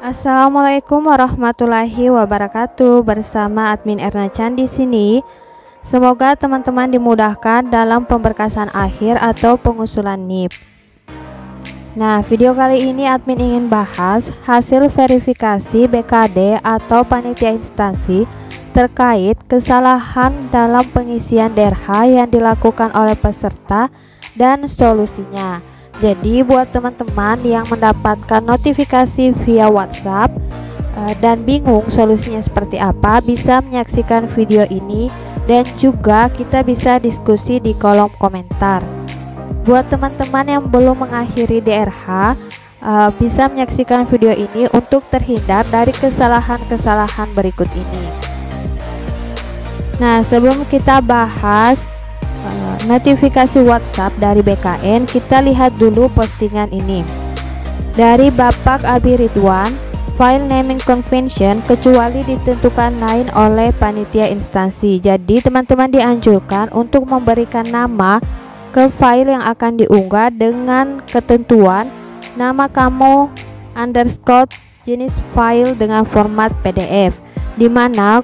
Assalamualaikum warahmatullahi wabarakatuh. Bersama admin Erna Chan di sini. Semoga teman-teman dimudahkan dalam pemberkasan akhir atau pengusulan NIP. Nah, video kali ini admin ingin bahas hasil verifikasi BKD atau panitia instansi terkait kesalahan dalam pengisian DRH yang dilakukan oleh peserta dan solusinya. Jadi buat teman-teman yang mendapatkan notifikasi via WhatsApp dan bingung solusinya seperti apa, bisa menyaksikan video ini dan juga kita bisa diskusi di kolom komentar. Buat teman-teman yang belum mengakhiri DRH, bisa menyaksikan video ini untuk terhindar dari kesalahan-kesalahan berikut ini. Nah, sebelum kita bahas notifikasi WhatsApp dari BKN, kita lihat dulu postingan ini dari Bapak Abi Ridwan. File naming convention kecuali ditentukan lain oleh panitia instansi. Jadi teman-teman dianjurkan untuk memberikan nama ke file yang akan diunggah dengan ketentuan nama kamu underscore jenis file dengan format PDF, dimana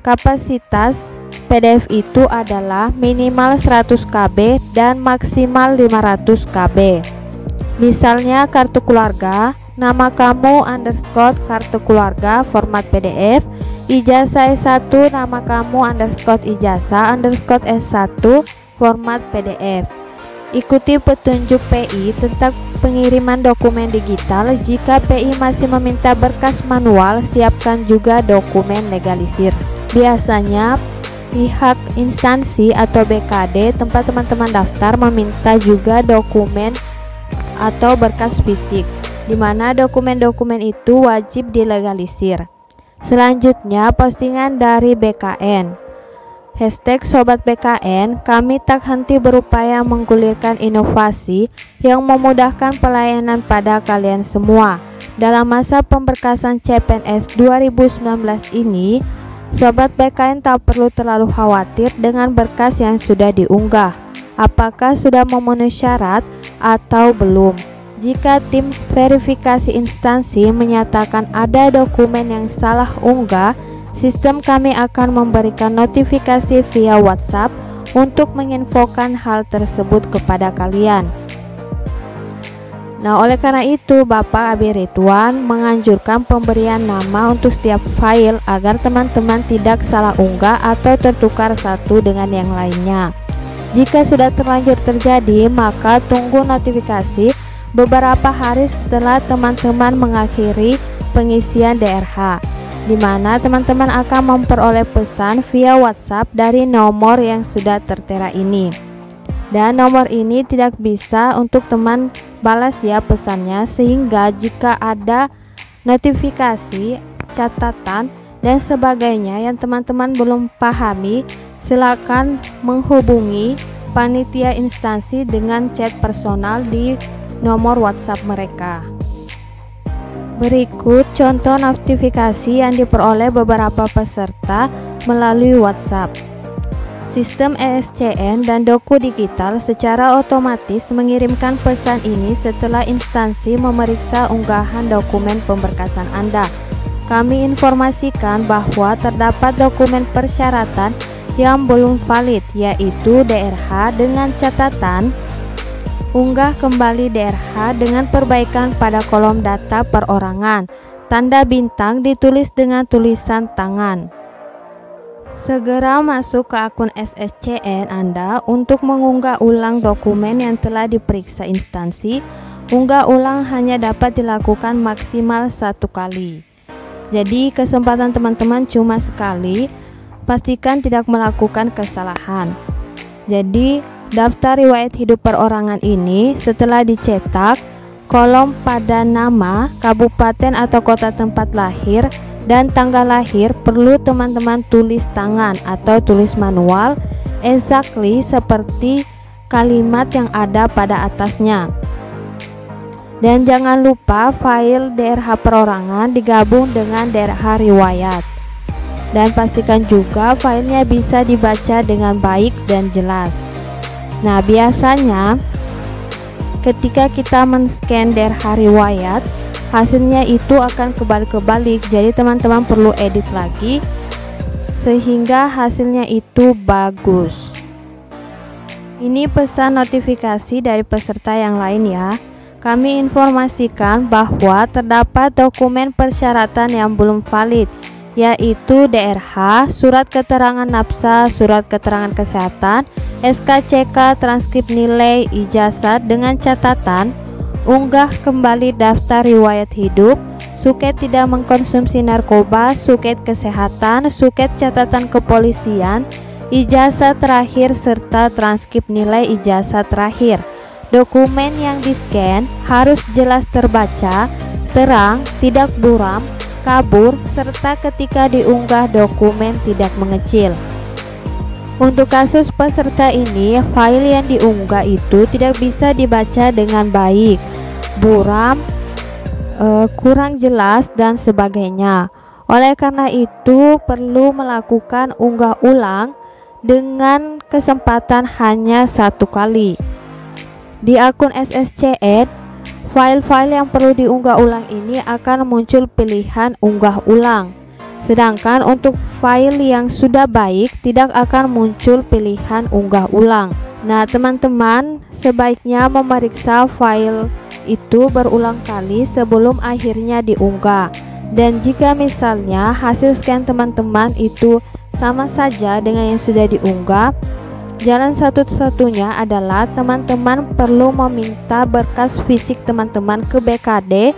kapasitas PDF itu adalah minimal 100 KB dan maksimal 500 KB. Misalnya kartu keluarga, nama kamu underscore kartu keluarga format PDF, ijazah S1 nama kamu underscore ijazah underscore S1 format PDF. Ikuti petunjuk PI tentang pengiriman dokumen digital. Jika PI masih meminta berkas manual, siapkan juga dokumen legalisir. Biasanya pihak instansi atau BKD tempat teman-teman daftar meminta juga dokumen atau berkas fisik, di mana dokumen-dokumen itu wajib dilegalisir. Selanjutnya postingan dari BKN. Hashtag Sobat BKN, kami tak henti berupaya menggulirkan inovasi yang memudahkan pelayanan pada kalian semua. Dalam masa pemberkasan CPNS 2019 ini, Sobat BKN tak perlu terlalu khawatir dengan berkas yang sudah diunggah, apakah sudah memenuhi syarat atau belum. Jika tim verifikasi instansi menyatakan ada dokumen yang salah unggah, sistem kami akan memberikan notifikasi via WhatsApp untuk menginfokan hal tersebut kepada kalian. Nah, oleh karena itu Bapak Abi Ridwan menganjurkan pemberian nama untuk setiap file agar teman-teman tidak salah unggah atau tertukar satu dengan yang lainnya. Jika sudah terlanjur terjadi, maka tunggu notifikasi beberapa hari setelah teman-teman mengakhiri pengisian DRH, di mana teman-teman akan memperoleh pesan via WhatsApp dari nomor yang sudah tertera ini. Dan nomor ini tidak bisa untuk teman balas ya pesannya, sehingga jika ada notifikasi, catatan, dan sebagainya yang teman-teman belum pahami, silakan menghubungi panitia instansi dengan chat personal di nomor WhatsApp mereka. Berikut contoh notifikasi yang diperoleh beberapa peserta melalui WhatsApp. Sistem ESCN dan Doku Digital secara otomatis mengirimkan pesan ini setelah instansi memeriksa unggahan dokumen pemberkasan Anda. Kami informasikan bahwa terdapat dokumen persyaratan yang belum valid, yaitu DRH dengan catatan unggah kembali DRH dengan perbaikan pada kolom data perorangan. Tanda bintang ditulis dengan tulisan tangan. Segera masuk ke akun SSCN Anda untuk mengunggah ulang dokumen yang telah diperiksa instansi. Unggah ulang hanya dapat dilakukan maksimal 1 kali. Jadi kesempatan teman-teman cuma sekali. Pastikan tidak melakukan kesalahan. Jadi daftar riwayat hidup perorangan ini setelah dicetak, kolom pada nama, kabupaten atau kota tempat lahir, dan tanggal lahir perlu teman-teman tulis tangan atau tulis manual exactly seperti kalimat yang ada pada atasnya. Dan jangan lupa file DRH perorangan digabung dengan DRH riwayat. Dan pastikan juga filenya bisa dibaca dengan baik dan jelas. Nah, biasanya ketika kita men-scan DRH riwayat, hasilnya itu akan kebalik-kebalik. Jadi teman-teman perlu edit lagi sehingga hasilnya itu bagus. Ini pesan notifikasi dari peserta yang lain ya. Kami informasikan bahwa terdapat dokumen persyaratan yang belum valid, yaitu DRH, surat keterangan nafsa, surat keterangan kesehatan, SKCK, transkrip nilai, ijazah dengan catatan unggah kembali daftar riwayat hidup, suket tidak mengkonsumsi narkoba, suket kesehatan, suket catatan kepolisian, ijazah terakhir serta transkrip nilai ijazah terakhir. Dokumen yang di-scan harus jelas terbaca, terang, tidak buram, kabur, serta ketika diunggah dokumen tidak mengecil. Untuk kasus peserta ini, file yang diunggah itu tidak bisa dibaca dengan baik, buram, kurang jelas, dan sebagainya. Oleh karena itu, perlu melakukan unggah ulang dengan kesempatan hanya 1 kali. Di akun SSCN, file-file yang perlu diunggah ulang ini akan muncul pilihan unggah ulang. Sedangkan untuk file yang sudah baik tidak akan muncul pilihan unggah ulang. Nah, teman-teman sebaiknya memeriksa file itu berulang kali sebelum akhirnya diunggah. Dan jika misalnya hasil scan teman-teman itu sama saja dengan yang sudah diunggah, jalan satu-satunya adalah teman-teman perlu meminta berkas fisik teman-teman ke BKD,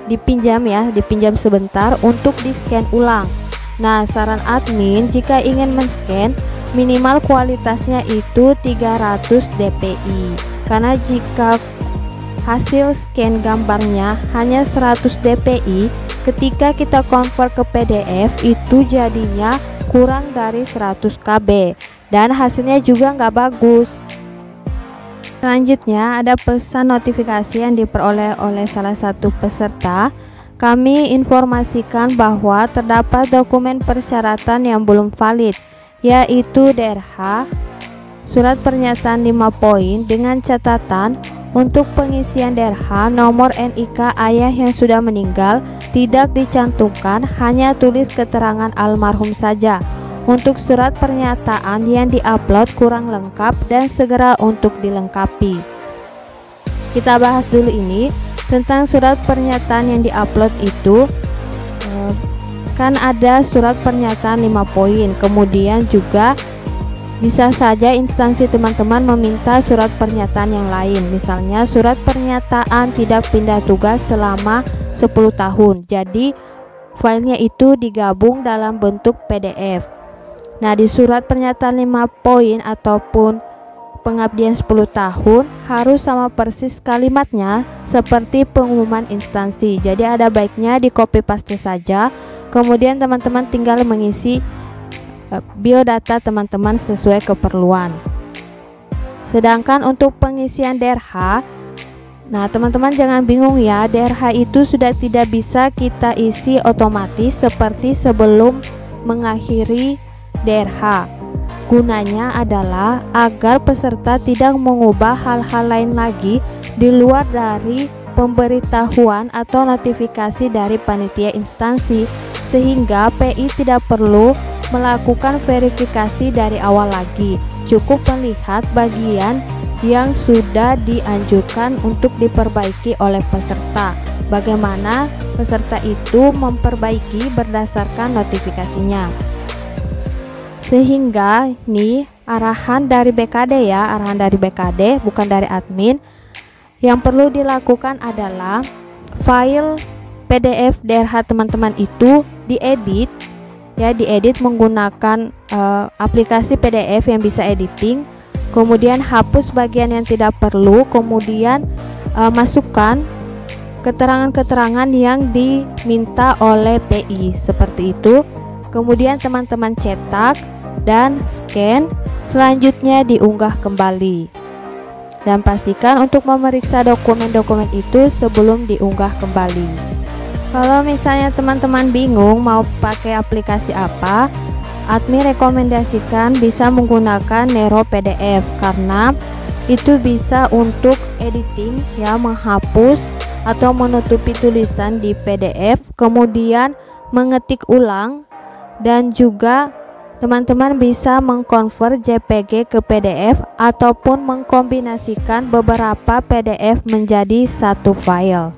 dipinjam ya, dipinjam sebentar untuk di-scan ulang. Nah, saran admin jika ingin men-scan minimal kualitasnya itu 300 dpi. Karena jika hasil scan gambarnya hanya 100 dpi, ketika kita convert ke PDF itu jadinya kurang dari 100 KB dan hasilnya juga nggak bagus. Selanjutnya ada pesan notifikasi yang diperoleh oleh salah satu peserta. Kami informasikan bahwa terdapat dokumen persyaratan yang belum valid, yaitu DRH, surat pernyataan 5 poin dengan catatan untuk pengisian DRH nomor NIK ayah yang sudah meninggal tidak dicantumkan, hanya tulis keterangan almarhum saja. Untuk surat pernyataan yang diupload kurang lengkap dan segera untuk dilengkapi. Kita bahas dulu ini tentang surat pernyataan yang diupload itu. Kan ada surat pernyataan 5 poin, kemudian juga bisa saja instansi teman-teman meminta surat pernyataan yang lain, misalnya surat pernyataan tidak pindah tugas selama 10 tahun. Jadi filenya itu digabung dalam bentuk PDF. Nah, di surat pernyataan 5 poin ataupun pengabdian 10 tahun harus sama persis kalimatnya seperti pengumuman instansi. Jadi ada baiknya di copy paste saja, kemudian teman-teman tinggal mengisi biodata teman-teman sesuai keperluan. Sedangkan untuk pengisian DRH, nah teman-teman jangan bingung ya, DRH itu sudah tidak bisa kita isi otomatis seperti sebelum mengakhiri DRH. Gunanya adalah agar peserta tidak mengubah hal-hal lain lagi di luar dari pemberitahuan atau notifikasi dari panitia instansi, sehingga PI tidak perlu melakukan verifikasi dari awal lagi. Cukup melihat bagian yang sudah dianjurkan untuk diperbaiki oleh peserta. Bagaimana peserta itu memperbaiki berdasarkan notifikasinya. Sehingga nih arahan dari BKD ya, arahan dari BKD bukan dari admin. Yang perlu dilakukan adalah file PDF DRH teman-teman itu diedit ya, diedit menggunakan aplikasi PDF yang bisa editing. Kemudian hapus bagian yang tidak perlu, kemudian masukkan keterangan-keterangan yang diminta oleh PI seperti itu. Kemudian teman-teman cetak dan scan, selanjutnya diunggah kembali. Dan pastikan untuk memeriksa dokumen-dokumen itu sebelum diunggah kembali. Kalau misalnya teman-teman bingung mau pakai aplikasi apa, admin rekomendasikan bisa menggunakan Nero PDF karena itu bisa untuk editing ya, menghapus atau menutupi tulisan di PDF, kemudian mengetik ulang, dan juga teman-teman bisa mengkonvert JPG ke PDF ataupun mengkombinasikan beberapa PDF menjadi satu file.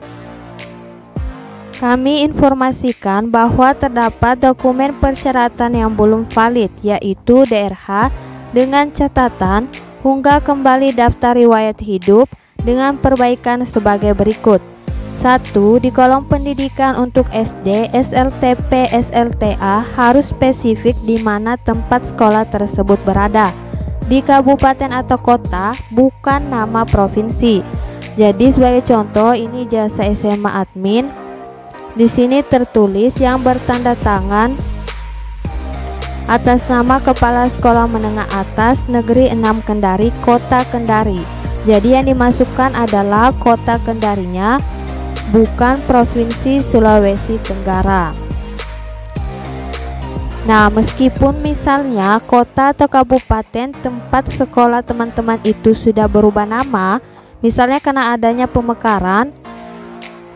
Kami informasikan bahwa terdapat dokumen persyaratan yang belum valid, yaitu DRH dengan catatan unggah kembali daftar riwayat hidup dengan perbaikan sebagai berikut. 1. Di kolom pendidikan untuk SD, SLTP, SLTA harus spesifik di mana tempat sekolah tersebut berada. Di kabupaten atau kota, bukan nama provinsi. Jadi sebagai contoh, ini jasa SMA admin. Di sini tertulis yang bertanda tangan atas nama Kepala Sekolah Menengah Atas Negeri 6 Kendari, Kota Kendari. Jadi yang dimasukkan adalah kota Kendarinya, bukan Provinsi Sulawesi Tenggara. Nah, meskipun misalnya kota atau kabupaten tempat sekolah teman-teman itu sudah berubah nama, misalnya karena adanya pemekaran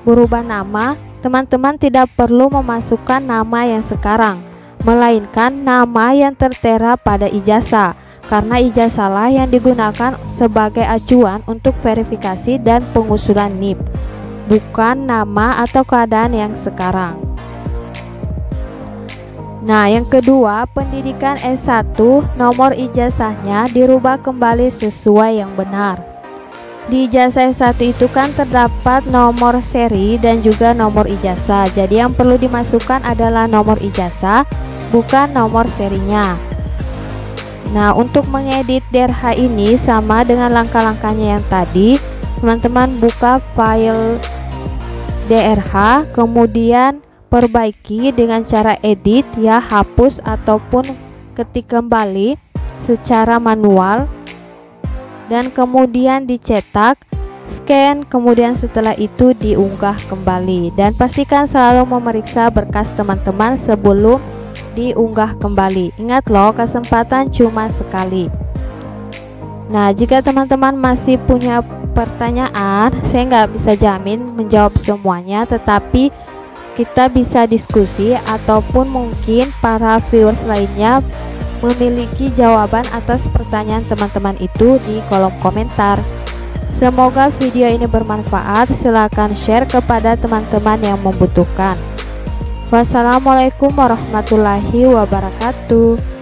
berubah nama, teman-teman tidak perlu memasukkan nama yang sekarang, melainkan nama yang tertera pada ijazah, karena ijazahlah yang digunakan sebagai acuan untuk verifikasi dan pengusulan NIP, bukan nama atau keadaan yang sekarang. Nah, yang kedua, pendidikan S1 nomor ijazahnya dirubah kembali sesuai yang benar. Di ijazah S1 itu kan terdapat nomor seri dan juga nomor ijazah. Jadi yang perlu dimasukkan adalah nomor ijazah, bukan nomor serinya. Nah, untuk mengedit DRH ini sama dengan langkah-langkahnya yang tadi. Teman-teman buka file DRH, kemudian perbaiki dengan cara edit, ya, hapus ataupun ketik kembali secara manual, dan kemudian dicetak, scan, kemudian setelah itu diunggah kembali, dan pastikan selalu memeriksa berkas teman-teman sebelum diunggah kembali. Ingat loh, kesempatan cuma sekali. Nah, jika teman-teman masih punya pertanyaan, saya nggak bisa jamin menjawab semuanya, tetapi kita bisa diskusi ataupun mungkin para viewers lainnya memiliki jawaban atas pertanyaan teman-teman itu di kolom komentar. Semoga video ini bermanfaat. Silakan share kepada teman-teman yang membutuhkan. Wassalamualaikum warahmatullahi wabarakatuh.